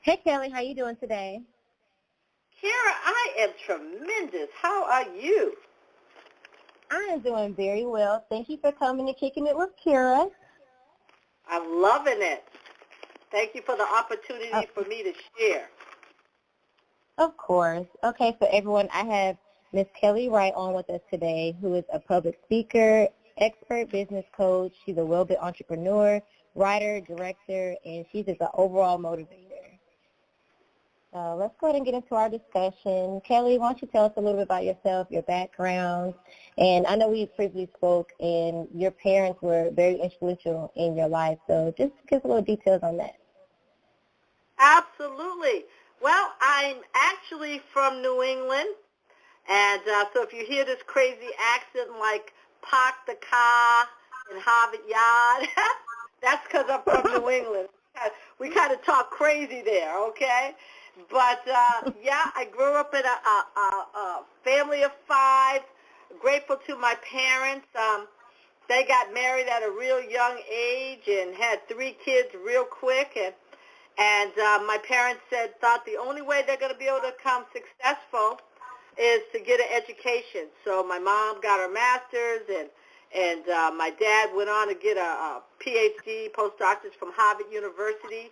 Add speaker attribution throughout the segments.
Speaker 1: Hey, Kelly, how you doing today?
Speaker 2: Kara, I am tremendous. How are you?
Speaker 1: I am doing very well. Thank you for coming and kicking it with Kara.
Speaker 2: I'm loving it. Thank you for the opportunity for me to share.
Speaker 1: Of course. Okay, for everyone, I have Miss Kelly Wright on with us today, who is a public speaker, expert business coach. She's a well-built entrepreneur, writer, director, and she's just an overall motivator. Let's go ahead and get into our discussion. Kelly, why don't you tell us a little bit about yourself, your background? And I know we previously spoke, and your parents were very influential in your life, so just give us a little details on that.
Speaker 2: Absolutely. Well, I'm actually from New England, and so if you hear this crazy accent like park the car in Harvard Yard, that's because I'm from New England. We kind of talk crazy there, okay? But, yeah, I grew up in a family of five, grateful to my parents. They got married at a real young age and had 3 kids real quick. And my parents thought the only way they're going to be able to become successful is to get an education. So my mom got her master's, and my dad went on to get a PhD, postdoctorate from Harvard University.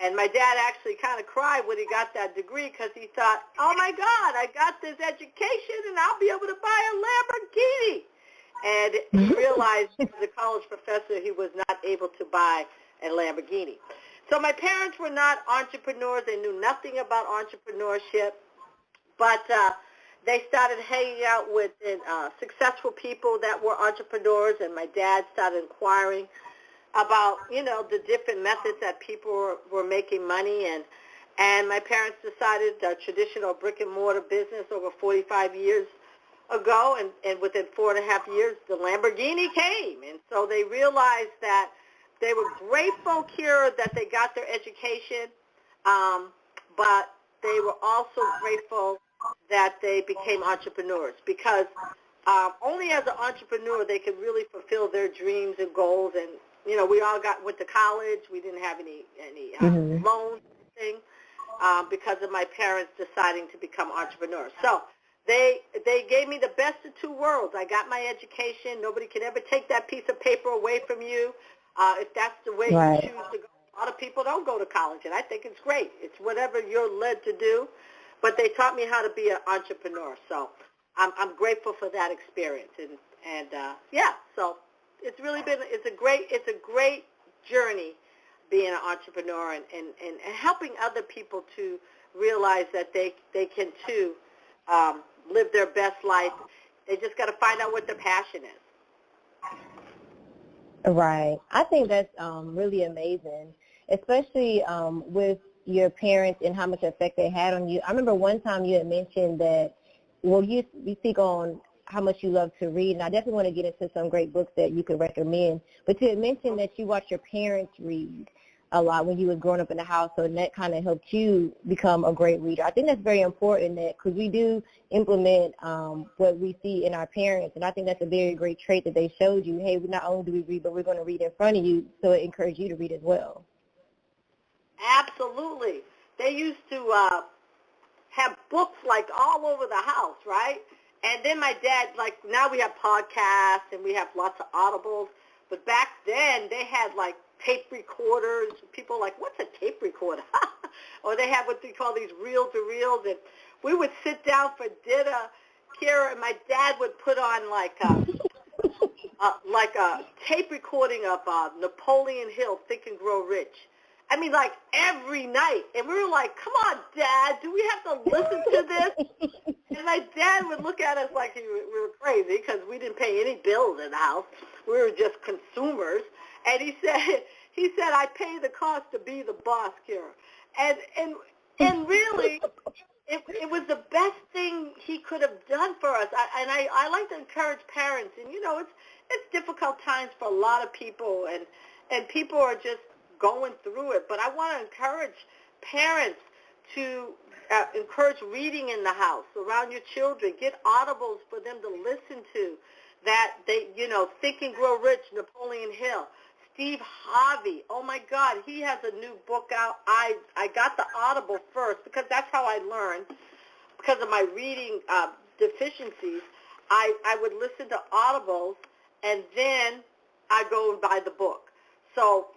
Speaker 2: And my dad actually kind of cried when he got that degree because he thought, oh, my God, I got this education and I'll be able to buy a Lamborghini. And he realized as a college professor he was not able to buy a Lamborghini. So my parents were not entrepreneurs. They knew nothing about entrepreneurship. But they started hanging out with successful people that were entrepreneurs, and my dad started inquiring about, the different methods that people were making money. And my parents decided a traditional brick-and-mortar business over 45 years ago, and within 4.5 years, the Lamborghini came. And so they realized that they were grateful, Kira, that they got their education, but they were also grateful that they became entrepreneurs because only as an entrepreneur they could really fulfill their dreams and goals. And we all went to college. We didn't have any loans or anything because of my parents deciding to become entrepreneurs. So they gave me the best of 2 worlds. I got my education. Nobody can ever take that piece of paper away from you if that's the way you choose to go. A lot of people don't go to college, and I think it's great. It's whatever you're led to do. But they taught me how to be an entrepreneur. So I'm grateful for that experience. And so it's really been it's a great journey being an entrepreneur and helping other people to realize that they can too live their best life. They just got to find out what their passion is.
Speaker 1: Right. I think that's really amazing, especially with your parents and how much effect they had on you. I remember one time you had mentioned that, you speak on how much you love to read, and I definitely want to get into some great books that you could recommend. But you had mentioned that you watched your parents read a lot when you were growing up in the household, and that kind of helped you become a great reader. I think that's very important because we do implement what we see in our parents, and I think that's a very great trait that they showed you. Hey, not only do we read, but we're going to read in front of you, so it encouraged you to read as well.
Speaker 2: Absolutely. They used to have books like all over the house, right? And then my dad, like now we have podcasts and we have lots of audibles, but back then they had like tape recorders. People are like, what's a tape recorder? Or they had what they call these reel-to-reels, and we would sit down for dinner, Kira, and my dad would put on like a tape recording of Napoleon Hill, Think and Grow Rich. I mean, like every night. And we were like, come on, Dad, do we have to listen to this? And my dad would look at us like we were crazy because we didn't pay any bills in the house. We were just consumers. And he said, I pay the cost to be the boss, Kira. And really, it was the best thing he could have done for us. I like to encourage parents. And, it's difficult times for a lot of people, and people are just going through it. But I want to encourage parents to encourage reading in the house around your children. Get audibles for them to listen to that Think and Grow Rich, Napoleon Hill. Steve Harvey. Oh, my God. He has a new book out. I got the Audible first because that's how I learned. Because of my reading deficiencies, I would listen to Audibles, and then I go and buy the book. So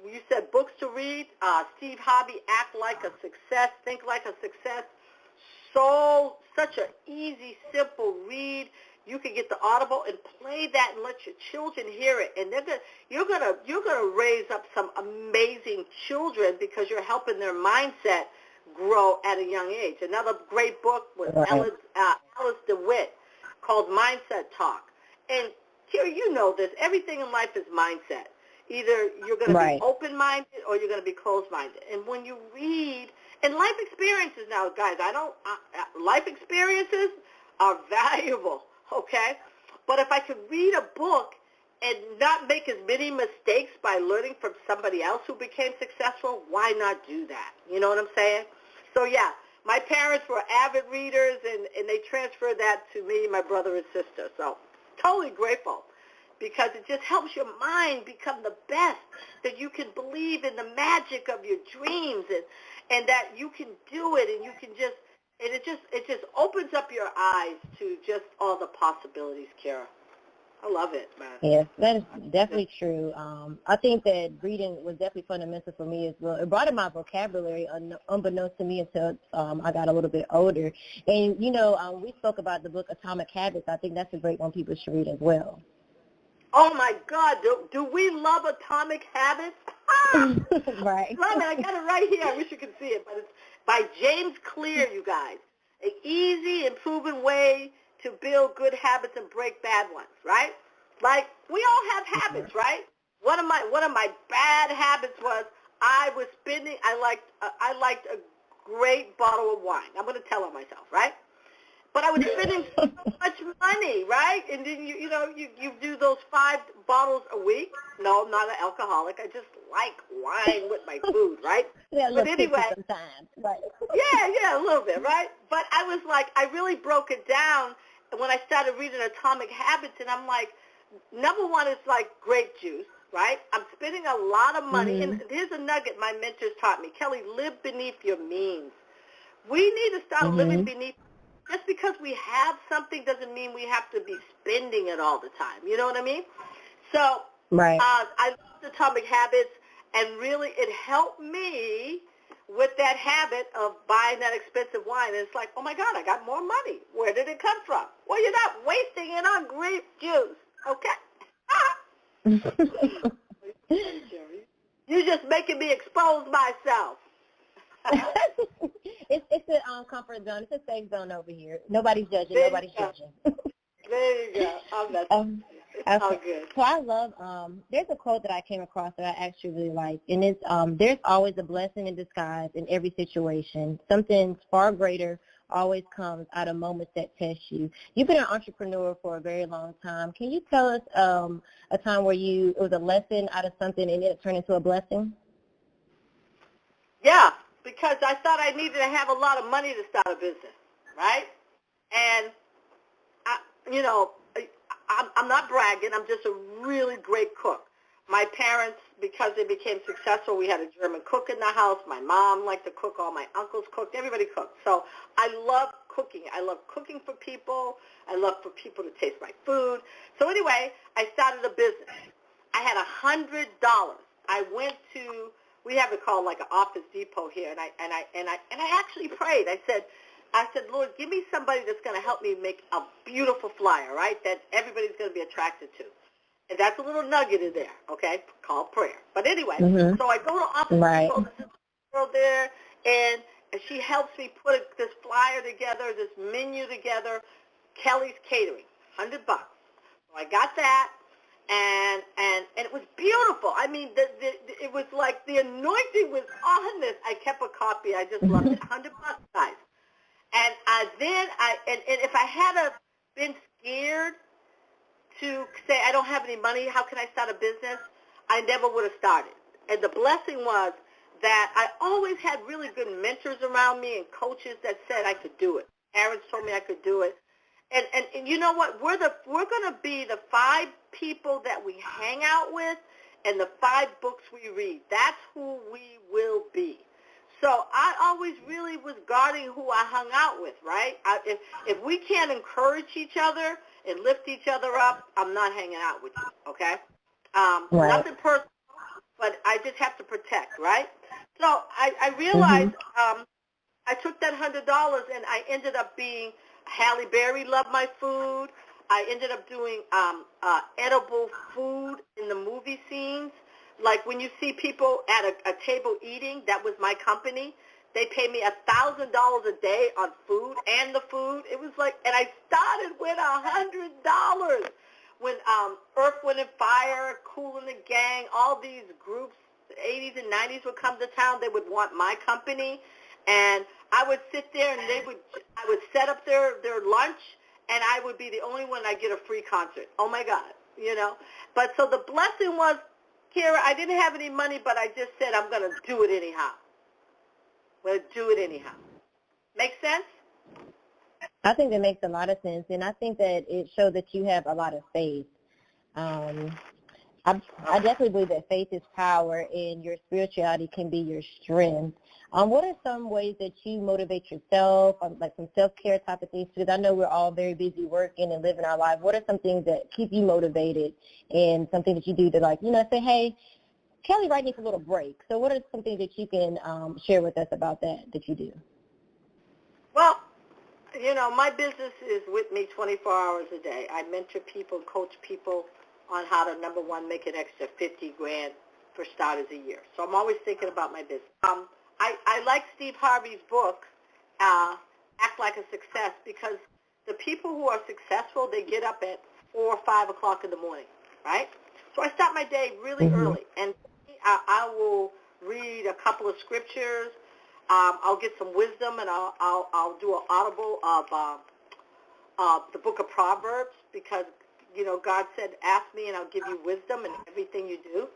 Speaker 2: you said books to read. Steve Harvey, Act Like a Success, Think Like a Success. Such an easy, simple read. You can get the Audible and play that and let your children hear it, and you're gonna raise up some amazing children because you're helping their mindset grow at a young age. Another great book was Alice DeWitt called Mindset Talk. And here, you know this. Everything in life is mindset. Either you're going to be open-minded or you're going to be closed-minded. And when you read, and life experiences now, guys, life experiences are valuable, okay? But if I could read a book and not make as many mistakes by learning from somebody else who became successful, why not do that? You know what I'm saying? So, yeah, my parents were avid readers, and they transferred that to me, my brother and sister. So totally grateful because it just helps your mind become the best, that you can believe in the magic of your dreams and that you can do it, and you can just, and it just opens up your eyes to just all the possibilities, Kara. I love it, man.
Speaker 1: Yes, that is definitely true. I think that reading was definitely fundamental for me as well. It brought in my vocabulary unbeknownst to me until I got a little bit older. And, you know, we spoke about the book Atomic Habits. I think that's a great one people should read as well.
Speaker 2: Oh, my God. Do we love Atomic Habits?
Speaker 1: Right.
Speaker 2: Love it. I got it right here. I wish you could see it. But it's by James Clear, you guys. An easy and proven way to build good habits and break bad ones, right? Like, we all have habits, right? One of my bad habits was I liked a great bottle of wine. I'm going to tell on myself, right? But I was spending so much money, right? And then you do those 5 bottles a week. No, I'm not an alcoholic. I just like wine with my food, right?
Speaker 1: Yeah,
Speaker 2: but anyway,
Speaker 1: sometimes, right?
Speaker 2: yeah, a little bit, right? But I was like, I really broke it down when I started reading Atomic Habits, and I'm like, number one is like grape juice, right? I'm spending a lot of money, and here's a nugget my mentors taught me. Kelly, live beneath your means. We need to start living beneath. Just because we have something doesn't mean we have to be spending it all the time. You know what I mean? So I loved Atomic Habits, and really it helped me with that habit of buying that expensive wine. And it's like, oh, my God, I got more money. Where did it come from? Well, you're not wasting it on grape juice, okay? You're just making me expose myself.
Speaker 1: It's a comfort zone. It's a safe zone over here. Nobody's judging. Nobody's judging.
Speaker 2: There you go. It's all good.
Speaker 1: So I love, there's a quote that I came across that I actually really like, and it's, there's always a blessing in disguise in every situation. Something far greater always comes out of moments that test you. You've been an entrepreneur for a very long time. Can you tell us a time where it was a lesson out of something and it turned into a blessing?
Speaker 2: Yeah, because I thought I needed to have a lot of money to start a business, right? And, I'm not bragging. I'm just a really great cook. My parents, because they became successful, we had a German cook in the house. My mom liked to cook. All my uncles cooked. Everybody cooked. So I love cooking. I love cooking for people. I love for people to taste my food. So anyway, I started a business. I had $100. I went to, we have it called like an Office Depot here, and I actually prayed. I said, Lord, give me somebody that's going to help me make a beautiful flyer, right, that everybody's going to be attracted to. And that's a little nugget in there, okay, called prayer. But anyway, so I go to Office Depot, this girl there, and she helps me put this flyer together, this menu together, Kelly's Catering, $100. So I got that, and it was beautiful. I mean, it was like the anointing was on this. I kept a copy. I just loved it. $100, guys. And if I had been scared to say I don't have any money, how can I start a business, I never would have started. And the blessing was that I always had really good mentors around me and coaches that said I could do it. Parents told me I could do it. And you know what? We're going to be the 5 people that we hang out with and the 5 books we read. That's who we will be. So I always really was guarding who I hung out with, right? If we can't encourage each other and lift each other up, I'm not hanging out with you, okay?
Speaker 1: Right.
Speaker 2: Nothing personal, but I just have to protect, right? So I realized I took that $100 and I ended up being Halle Berry loved my food. I ended up doing edible food in the movie scenes. Like when you see people at a table eating, that was my company. They pay me $1,000 a day on food and the food. It was like, and I started with $100. When Earth, Wind and Fire, Kool and the Gang, all these groups, the 80s and 90s would come to town, they would want my company, and I would sit there and I would set up their lunch, and I would be the only one I'd get a free concert. Oh my God, you know. But so the blessing was, Kira, I didn't have any money, but I just said I'm going to do it anyhow. I'm going to do it anyhow. Make sense?
Speaker 1: I think that makes a lot of sense, and I think that it shows that you have a lot of faith. I definitely believe that faith is power, and your spirituality can be your strength. What are some ways that you motivate yourself, like some self-care type of things? Because I know we're all very busy working and living our lives. What are some things that keep you motivated, and something that you do to, like, you know, say, hey, Kelly Wright needs a little break. So what are some things that you can share with us about that you do?
Speaker 2: Well, you know, my business is with me 24 hours a day. I mentor people, coach people on how to, number one, make an extra $50,000 for starters a year. So I'm always thinking about my business. I like Steve Harvey's book, Act Like a Success, because the people who are successful, they get up at 4 or 5 o'clock in the morning, right? So I start my day really early, and I will read a couple of scriptures. I'll get some wisdom, and I'll do an audible of the book of Proverbs, because, you know, God said, ask me and I'll give you wisdom in everything you do.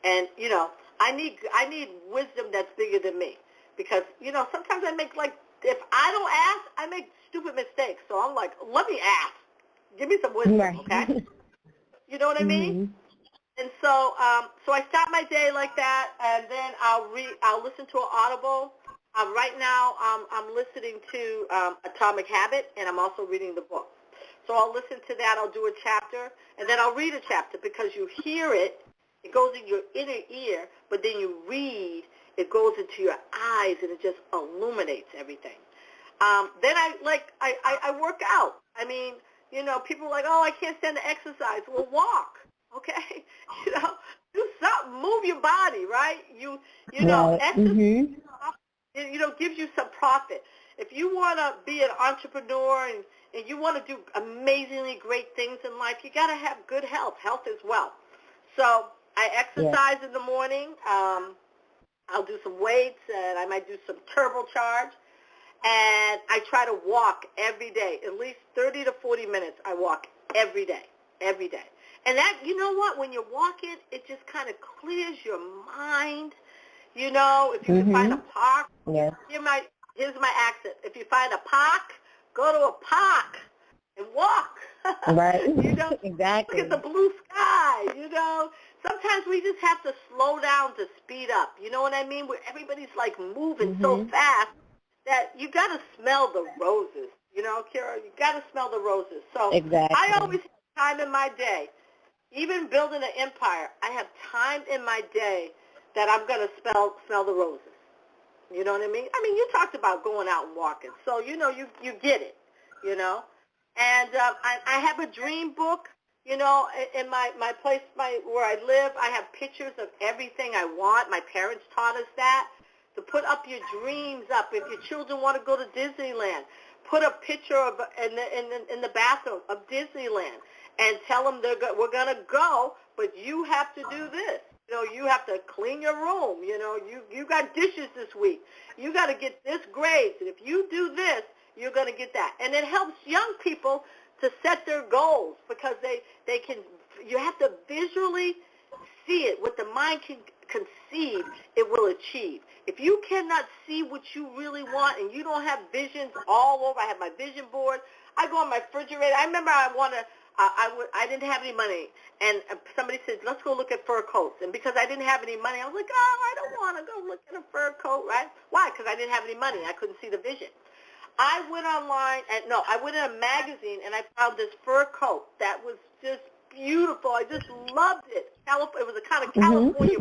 Speaker 2: And, you know, I need wisdom that's bigger than me, because, you know, sometimes I make, like, if I don't ask, I make stupid mistakes. So I'm like, let me ask. Give me some wisdom, okay? You know what I mean? And so so I start my day like that, and then I'll listen to an audible. Right now I'm listening to Atomic Habit, and I'm also reading the book. So I'll listen to that. I'll do a chapter, and then I'll read a chapter, because you hear it. It goes in your inner ear, but then you read, it goes into your eyes, and it just illuminates everything. Then I work out. I mean, you know, people are like, oh, I can't stand to exercise. Well, walk, okay? You know, do something, move your body, right? You know, exercise, you know, gives you some profit. If you want to be an entrepreneur and you want to do amazingly great things in life, you got to have good health is wealth. So I exercise in the morning. I'll do some weights, and I might do some turbo charge. And I try to walk every day, at least 30 to 40 minutes. I walk every day. And that, you know what, when you're walking, it just kind of clears your mind. You know, if you can find a park, here's my accent. If you find a park, go to a park and walk.
Speaker 1: Right.
Speaker 2: You know,
Speaker 1: exactly.
Speaker 2: Look at the blue sky, you know. Sometimes we just have to slow down to speed up. You know what I mean? Where everybody's like moving so fast that you got to smell the roses. You know, Kira, you got to smell the roses. So I always have time in my day. Even building an empire, I have time in my day that I'm going to smell the roses. You know what I mean? I mean, you talked about going out and walking, so, you know, you get it, you know. And I have a dream book, you know, in my place, where I live. I have pictures of everything I want. My parents taught us that, to put up your dreams up. If your children want to go to Disneyland, put a picture of in the bathroom of Disneyland and tell them we're going to go, but you have to do this. You know, you have to clean your room. You know, you got dishes this week. You got to get this grade. And if you do this, you're going to get that. And it helps young people to set their goals, because they can. You have to visually see it. What the mind can conceive, it will achieve. If you cannot see what you really want, and you don't have visions all over, I have my vision board. I go on my refrigerator. I remember I I didn't have any money, and somebody said, let's go look at fur coats. And because I didn't have any money, I was like, oh, I don't want to go look at a fur coat, right? Why? Because I didn't have any money. I couldn't see the vision. I went online, I went in a magazine, and I found this fur coat that was just beautiful. I just loved it. It was a kind of California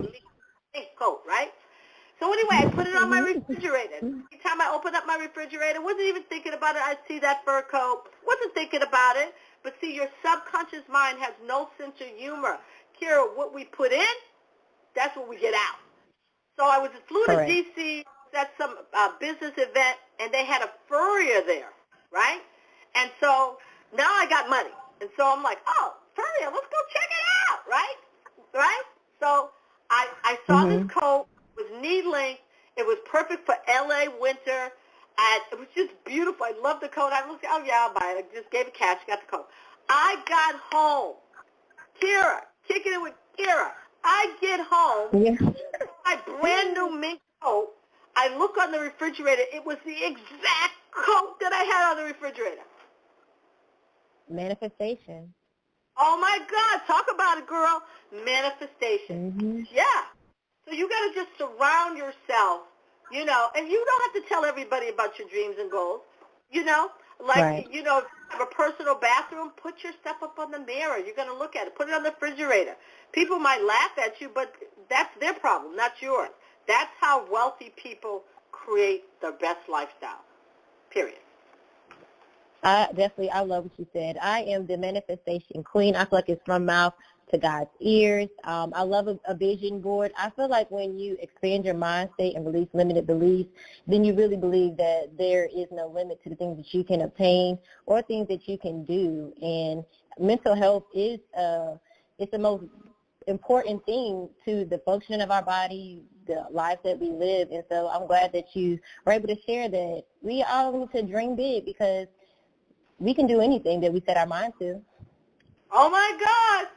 Speaker 2: pink coat, right? So anyway, I put it on my refrigerator. Every time I opened up my refrigerator, wasn't even thinking about it. I'd see that fur coat, wasn't thinking about it. But see, your subconscious mind has no sense of humor. Kira, what we put in, that's what we get out. So I flew to D.C., at some business event, and they had a furrier there, right? And so now I got money. And so I'm like, oh, furrier, let's go check it out, right? Right? So I saw this coat. It was knee-length. It was perfect for L.A. winter. It was just beautiful. I loved the coat. I was like, oh, yeah, I'll buy it. I just gave it cash, got the coat. I got home. Kira, kicking it with Kira. I get home. My brand-new mink coat. I look on the refrigerator. It was the exact coat that I had on the refrigerator.
Speaker 1: Manifestation.
Speaker 2: Oh, my God. Talk about it, girl. Manifestation. Yeah. So you got to just surround yourself, and you don't have to tell everybody about your dreams and goals, Like, if you have a personal bathroom, put your stuff up on the mirror. You're going to look at it. Put it on the refrigerator. People might laugh at you, but that's their problem, not yours. That's how wealthy people create their best lifestyle, period.
Speaker 1: I love what you said. I am the manifestation queen. I feel like it's from mouth to God's ears. I love a vision board. I feel like when you expand your mind state and release limited beliefs, then you really believe that there is no limit to the things that you can obtain or things that you can do. And mental health is it's the most important thing to the functioning of our body, the life that we live. And so I'm glad that you were able to share that. We all need to dream big because we can do anything that we set our mind to.
Speaker 2: Oh, my God.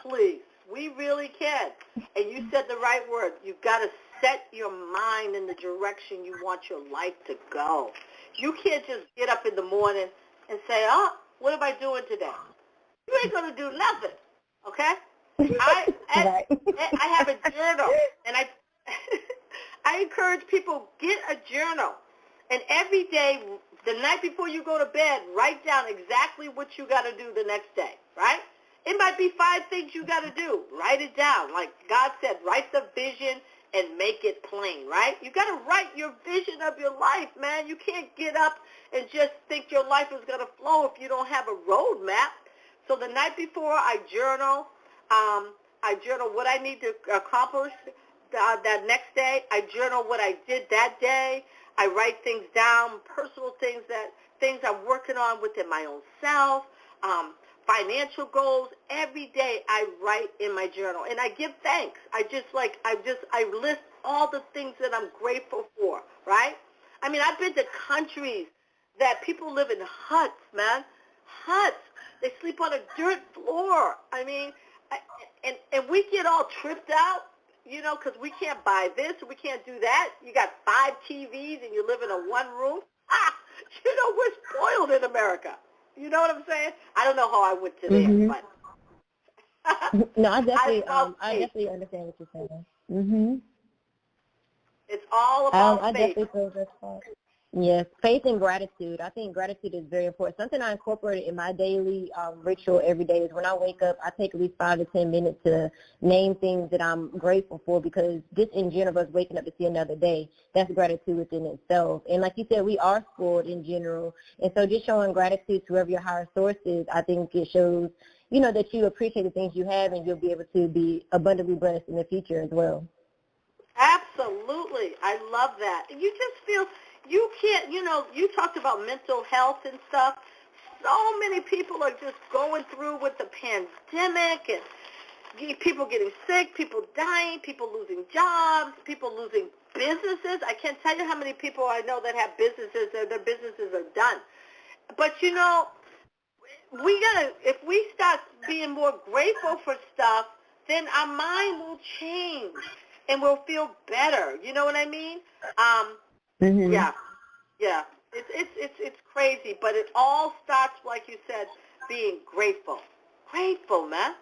Speaker 2: Please. We really can. And you said the right word. You've got to set your mind in the direction you want your life to go. You can't just get up in the morning and say, oh, what am I doing today? You ain't going to do nothing, okay? I have a journal, and I encourage people, get a journal. And every day, the night before you go to bed, write down exactly what you got to do the next day, right? It might be 5 things you got to do. Write it down. Like God said, write the vision and make it plain, right? You got to write your vision of your life, man. You can't get up and just think your life is going to flow if you don't have a roadmap. So the night before, I journal. I journal what I need to accomplish that next day. I journal what I did that day. I write things down, personal things I'm working on within my own self, financial goals. Every day I write in my journal, and I give thanks. I list all the things that I'm grateful for, right? I mean, I've been to countries that people live in huts, man, huts. They sleep on a dirt floor. I mean, and we get all tripped out, because we can't buy this, we can't do that. You got 5 TVs and you live in a one room. We're spoiled in America. You know what I'm saying? I don't know how I went to there, but
Speaker 1: no, I definitely understand what you're saying.
Speaker 2: It's all about
Speaker 1: I
Speaker 2: faith.
Speaker 1: definitely feel this part. Yes, faith and gratitude. I think gratitude is very important. Something I incorporate in my daily ritual every day is when I wake up, I take at least 5 to 10 minutes to name things that I'm grateful for, because just in general, us waking up to see another day, that's gratitude within itself. And like you said, we are spoiled in general. And so just showing gratitude to whoever your higher source is, I think it shows, that you appreciate the things you have, and you'll be able to be abundantly blessed in the future as well.
Speaker 2: Absolutely. I love that. You just feel you can't, you talked about mental health and stuff. So many people are just going through with the pandemic, and people getting sick, people dying, people losing jobs, people losing businesses. I can't tell you how many people I know that have businesses, their businesses are done. But, if we start being more grateful for stuff, then our mind will change and we'll feel better. You know what I mean? Yeah. It's crazy, but it all starts, like you said, being grateful. Grateful, man.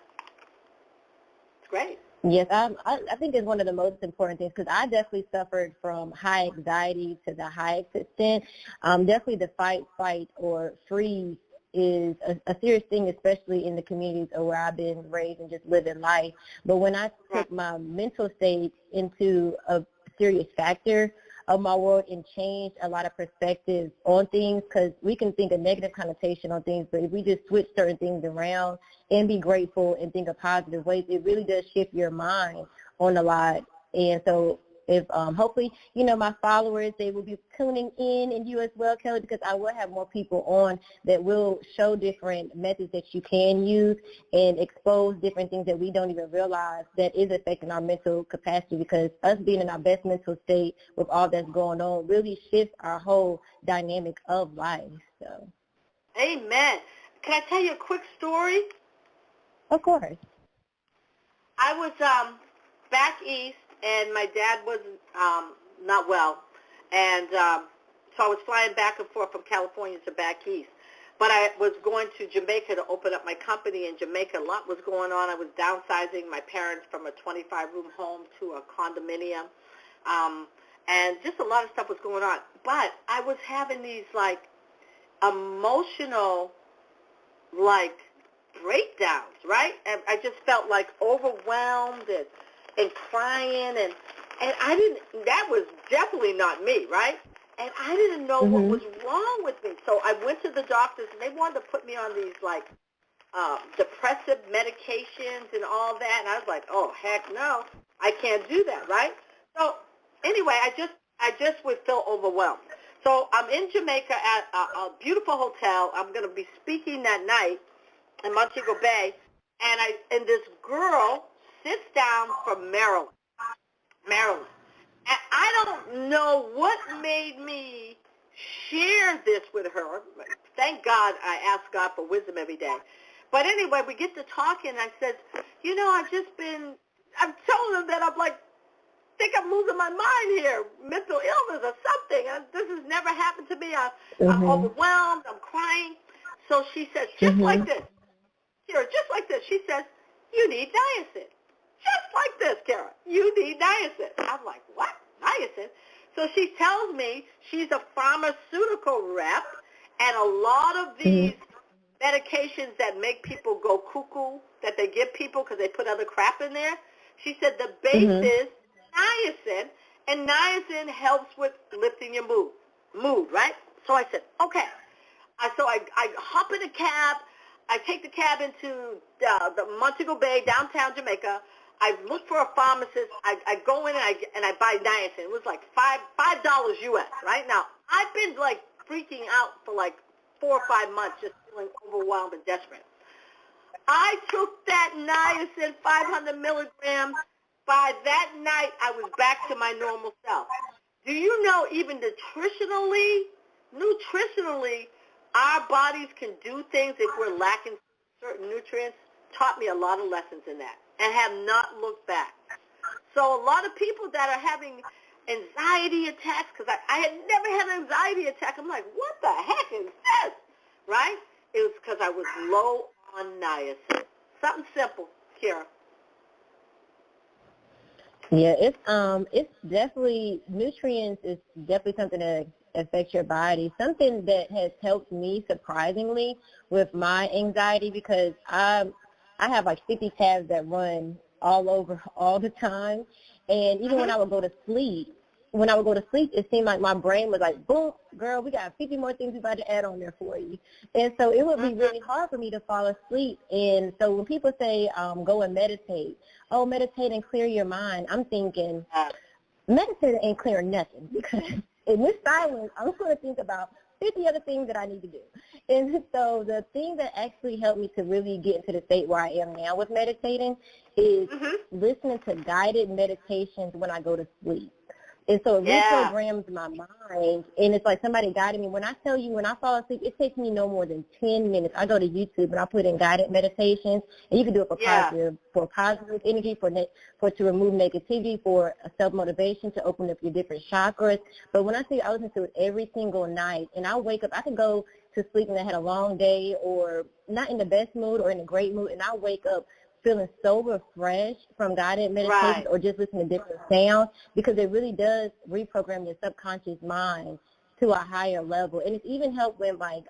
Speaker 2: It's great.
Speaker 1: Yes, I think it's one of the most important things because I definitely suffered from high anxiety to the highest extent. Definitely the fight, or freeze is a serious thing, especially in the communities where I've been raised and just living life. But when I took my mental state into a serious factor of my world and changed a lot of perspectives on things, because we can think a negative connotation on things, but if we just switch certain things around and be grateful and think of positive ways, it really does shift your mind on a lot. And so if hopefully, my followers, they will be tuning in, and you as well, Kelly, because I will have more people on that will show different methods that you can use and expose different things that we don't even realize that is affecting our mental capacity, because us being in our best mental state with all that's going on really shifts our whole dynamic of life. So.
Speaker 2: Amen. Can I tell you a quick story?
Speaker 1: Of course.
Speaker 2: I was back east, and my dad was not well, and so I was flying back and forth from California to back east. But I was going to Jamaica to open up my company in Jamaica. A lot was going on. I was downsizing my parents from a 25-room home to a condominium, and just a lot of stuff was going on. But I was having these, emotional, breakdowns, right? And I just felt, overwhelmed and crying, and I didn't, that was definitely not me, right? And I didn't know what was wrong with me. So I went to the doctors, and they wanted to put me on these, depressive medications and all that, and I was like, oh, heck no, I can't do that, right? So anyway, I just would feel overwhelmed. So I'm in Jamaica at a beautiful hotel. I'm going to be speaking that night in Montego Bay, and this girl sits down from Maryland. And I don't know what made me share this with her. Thank God I ask God for wisdom every day. But anyway, we get to talking, and I said, I'm telling them that think I'm losing my mind here, mental illness or something. This has never happened to me. I'm overwhelmed. I'm crying. So she says, just like this. Kara, just like this. She says, you need niacin. Just like this, Kara. You need niacin. I'm like, what? Niacin? So she tells me she's a pharmaceutical rep, and a lot of these medications that make people go cuckoo, that they give people because they put other crap in there, she said the base is niacin, and niacin helps with lifting your mood, right? So I said, okay. So I hop in a cab. I take the cab into the Montego Bay, downtown Jamaica. I look for a pharmacist. I go in and I buy niacin. It was like $5 US, right? Now, I've been freaking out for 4 or 5 months, just feeling overwhelmed and desperate. I took that niacin, 500 milligrams. By that night, I was back to my normal self. Do you know even nutritionally, our bodies can do things if we're lacking certain nutrients? Taught me a lot of lessons in that and have not looked back. So a lot of people that are having anxiety attacks, because I had never had an anxiety attack. I'm like, what the heck is this? Right? It was because I was low on niacin. Something simple, Kira.
Speaker 1: Yeah, it's definitely, nutrients is definitely something that affects your body. Something that has helped me surprisingly with my anxiety, because I have 50 tabs that run all over all the time, and even when I would go to sleep, it seemed like my brain was like, boom, girl, we got 50 more things we about to add on there for you. And so it would be really hard for me to fall asleep. And so when people say go and meditate, meditate and clear your mind, I'm thinking meditating ain't clearing nothing, because in this silence, I'm going to think about 50 other things that I need to do. And so the thing that actually helped me to really get into the state where I am now with meditating is listening to guided meditations when I go to sleep. And so it
Speaker 2: Yeah.
Speaker 1: reprograms my mind, and it's like somebody guided me. When I tell you, when I fall asleep, it takes me no more than 10 minutes. I go to YouTube and I put in guided meditations, and you can do it
Speaker 2: Yeah.
Speaker 1: for positive energy, for to remove negativity, for self-motivation, to open up your different chakras. But when I say I listen to it every single night, and I wake up, I can go to sleep and I had a long day or not in the best mood or in a great mood, and I wake up feeling so refreshed from guided meditations
Speaker 2: Right.
Speaker 1: or just listening to different sounds, because it really does reprogram your subconscious mind to a higher level. And it's even helped when, like,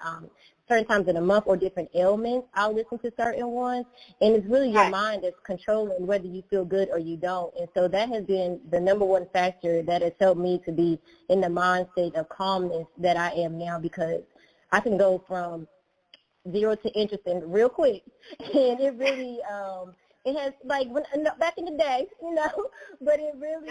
Speaker 1: certain times in a month or different ailments, I'll listen to certain ones. And it's really your
Speaker 2: Right.
Speaker 1: mind that's controlling whether you feel good or you don't. And so that has been the number one factor that has helped me to be in the mind state of calmness that I am now, because I can go from zero to interesting real quick, and it really it has, like, when back in the day, but it really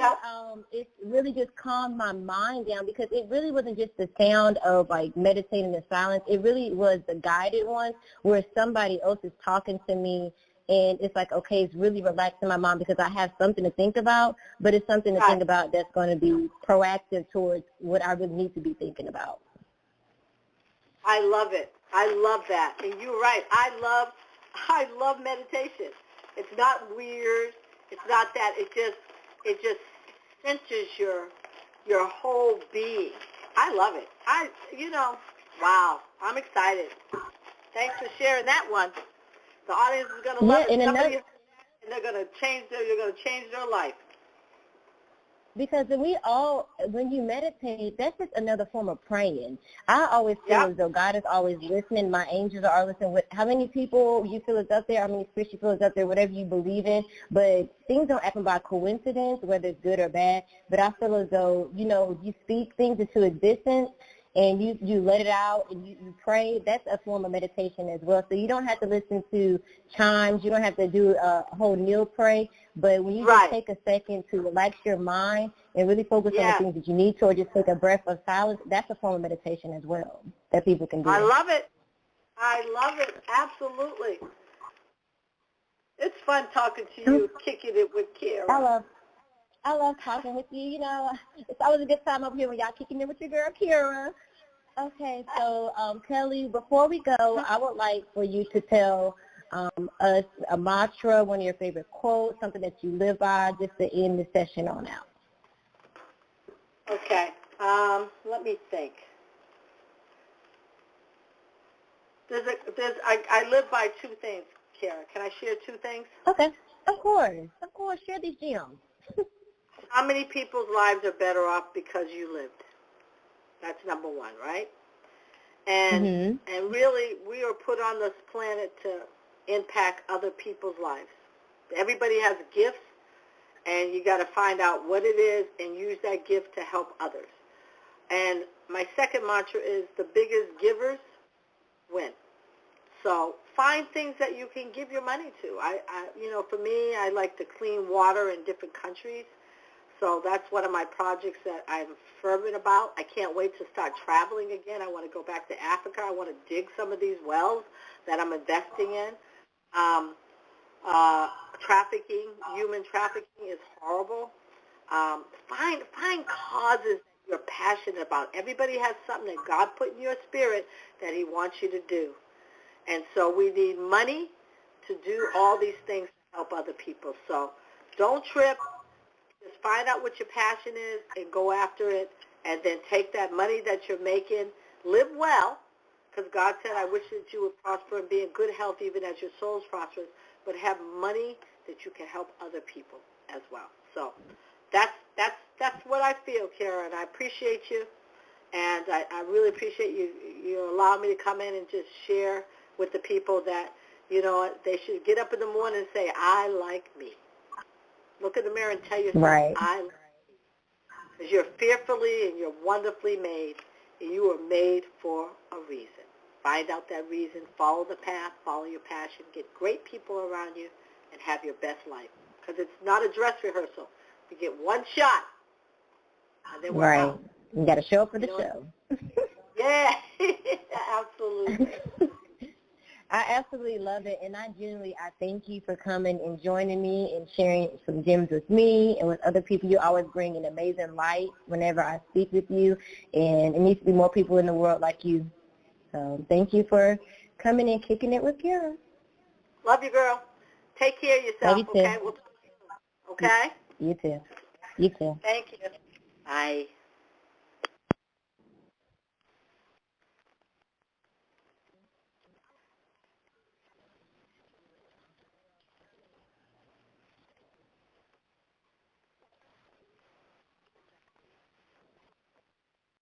Speaker 1: it really just calmed my mind down, because it really wasn't just the sound of like meditating in silence. It really was the guided ones where somebody else is talking to me, and it's like, okay, it's really relaxing my mind because I have something to think about, but it's something to think about that's going to be proactive towards what I really need to be thinking about.
Speaker 2: I love it. I love that. And you're right. I love meditation. It's not weird. It's not that. It just centers your whole being. I love it. Wow. I'm excited. Thanks for sharing that one. The audience is going to love it. And they're going to you're going to change their life.
Speaker 1: Because when you meditate, that's just another form of praying. I always feel as though God is always listening. My angels are listening. How many people you feel is up there, how many spirits you feel is up there, whatever you believe in. But things don't happen by coincidence, whether it's good or bad. But I feel as though, you speak things into existence, and you let it out, and you pray. That's a form of meditation as well. So you don't have to listen to chimes. You don't have to do a whole kneel pray. But when you just take a second to relax your mind and really focus on the things that you need to, or just take a breath of silence, that's a form of meditation as well that people can do.
Speaker 2: I love it. Absolutely. It's fun talking to you, kicking it with Kara.
Speaker 1: I love talking with you. It's always a good time up here when y'all kicking it with your girl, Kara. Okay, so Kelly, before we go, I would like for you to tell us a mantra, one of your favorite quotes, something that you live by, just to end the session on out.
Speaker 2: Okay, let me think. I live by two things, Kara. Can I share two things?
Speaker 1: Okay, of course, share these gems.
Speaker 2: How many people's lives are better off because you lived? That's number one, right? And really, we are put on this planet to impact other people's lives. Everybody has gifts, and you got to find out what it is and use that gift to help others. And my second mantra is the biggest givers win. So find things that you can give your money to. For me, I like to clean water in different countries. So that's one of my projects that I'm fervent about. I can't wait to start traveling again. I want to go back to Africa. I want to dig some of these wells that I'm investing in. Human trafficking is horrible. Find causes that you're passionate about. Everybody has something that God put in your spirit that he wants you to do. And so we need money to do all these things to help other people. So don't trip. Just find out what your passion is and go after it, and then take that money that you're making, live well, because God said, I wish that you would prosper and be in good health even as your soul's prosperous, but have money that you can help other people as well. So that's what I feel, Kara, and I appreciate you, and I really appreciate you allowing me to come in and just share with the people that, they should get up in the morning and say, I like me. Look in the mirror and tell yourself, I like you. Because you're fearfully and you're wonderfully made, and you are made for a reason. Find out that reason, follow the path, follow your passion, get great people around you, and have your best life. Because it's not a dress rehearsal. You get one shot, and then we're out.
Speaker 1: You got to show up for the show.
Speaker 2: Yeah, absolutely.
Speaker 1: I absolutely love it, and I thank you for coming and joining me and sharing some gems with me and with other people. You always bring an amazing light whenever I speak with you, and it needs to be more people in the world like you. So thank you for coming and kicking it with Kira.
Speaker 2: Love you, girl. Take care of yourself,
Speaker 1: Love you too.
Speaker 2: okay? We'll talk soon, okay?
Speaker 1: You too. You too.
Speaker 2: Thank you. Bye.